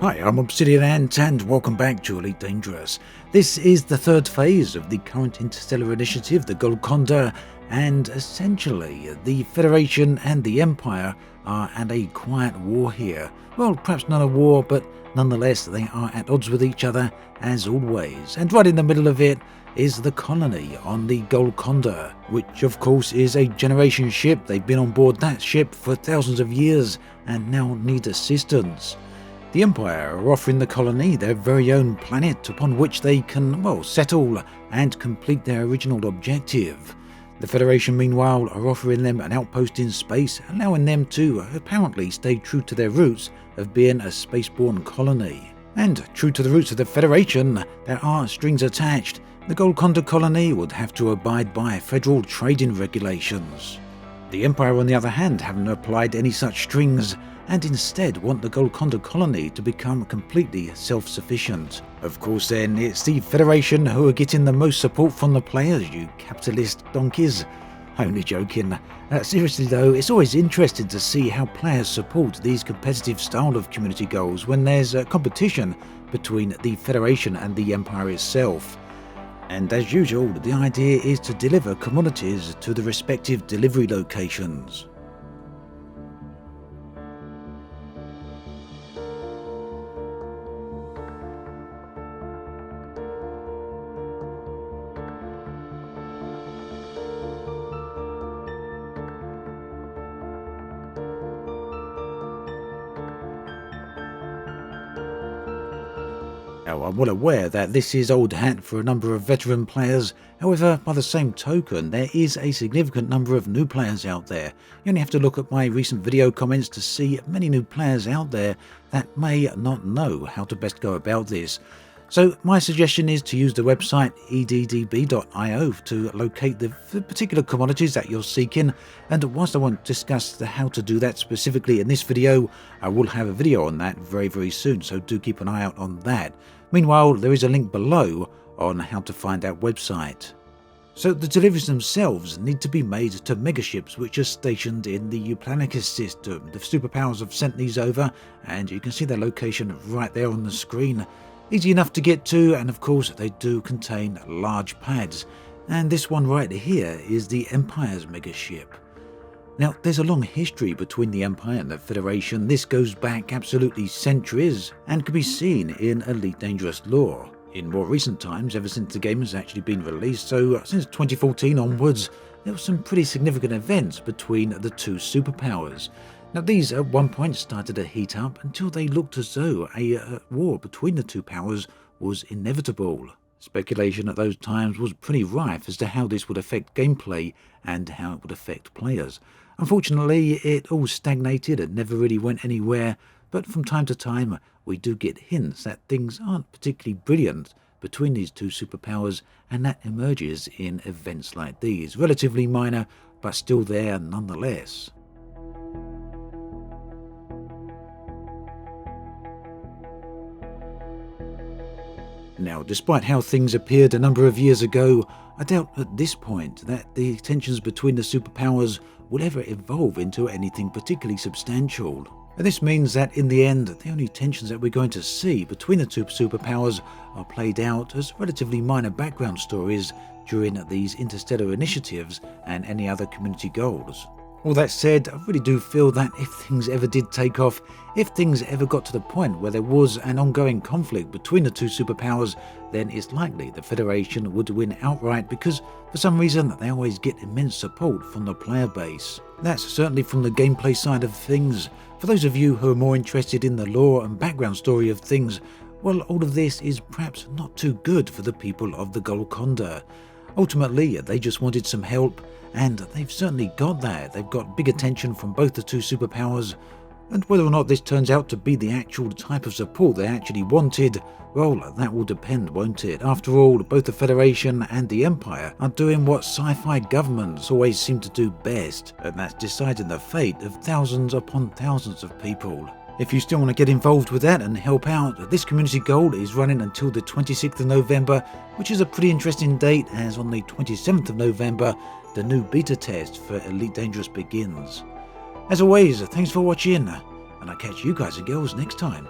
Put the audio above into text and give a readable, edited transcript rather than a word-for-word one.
Hi, I'm Obsidian Ant and welcome back to Elite Dangerous. This is the third phase of the current Interstellar Initiative, the Golconda, and essentially the Federation and the Empire are at a quiet war here. Well, perhaps not a war, but nonetheless they are at odds with each other as always. And right in the middle of it is the colony on the Golconda, which of course is a generation ship. They've been on board that ship for thousands of years and now need assistance. The Empire are offering the colony their very own planet upon which they can, well, settle and complete their original objective. The Federation, meanwhile, are offering them an outpost in space, allowing them to apparently stay true to their roots of being a spaceborne colony. And true to the roots of the Federation, there are strings attached. The Golconda colony would have to abide by federal trading regulations. The Empire, on the other hand, haven't applied any such strings, and instead want the Golconda colony to become completely self-sufficient. Of course then, it's the Federation who are getting the most support from the players, you capitalist donkeys. Only joking. Seriously though, it's always interesting to see how players support these competitive style of community goals when there's a competition between the Federation and the Empire itself. And as usual, the idea is to deliver commodities to the respective delivery locations. Now, I'm well aware that this is old hat for a number of veteran players. However, by the same token, there is a significant number of new players out there. You only have to look at my recent video comments to see many new players out there that may not know how to best go about this. So my suggestion is to use the website eddb.io to locate the particular commodities that you're seeking, and whilst I won't discuss how to do that specifically in this video, I will have a video on that very soon, so do keep an eye out on that. Meanwhile, there is a link below on how to find that website. So the deliveries themselves need to be made to megaships which are stationed in the Uplanicus system. The superpowers have sent these over, and you can see their location right there on the screen. Easy enough to get to, and of course they do contain large pads. And this one right here is the Empire's megaship. Now, there's a long history between the Empire and the Federation. This goes back absolutely centuries and can be seen in Elite Dangerous lore. In more recent times, ever since the game has actually been released, so since 2014 onwards, there were some pretty significant events between the two superpowers. Now, these at one point started to heat up until they looked as though a war between the two powers was inevitable. Speculation at those times was pretty rife as to how this would affect gameplay and how it would affect players. Unfortunately, it all stagnated and never really went anywhere, but from time to time we do get hints that things aren't particularly brilliant between these two superpowers, and that emerges in events like these. Relatively minor, but still there nonetheless. Now, despite how things appeared a number of years ago, I doubt at this point that the tensions between the superpowers will ever evolve into anything particularly substantial. And this means that in the end, the only tensions that we're going to see between the two superpowers are played out as relatively minor background stories during these interstellar initiatives and any other community goals. All that said, I really do feel that if things ever did take off, if things ever got to the point where there was an ongoing conflict between the two superpowers, then it's likely the Federation would win outright because for some reason they always get immense support from the player base. That's certainly from the gameplay side of things. For those of you who are more interested in the lore and background story of things, well, all of this is perhaps not too good for the people of the Golconda. Ultimately, they just wanted some help, and they've certainly got that. They've got big attention from both the two superpowers, and whether or not this turns out to be the actual type of support they actually wanted, well, that will depend, won't it? After all, both the Federation and the Empire are doing what sci-fi governments always seem to do best, and that's deciding the fate of thousands upon thousands of people. If you still want to get involved with that and help out, this community goal is running until the 26th of November, which is a pretty interesting date, as on the 27th of November, the new beta test for Elite Dangerous begins. As always, thanks for watching, and I'll catch you guys and girls next time.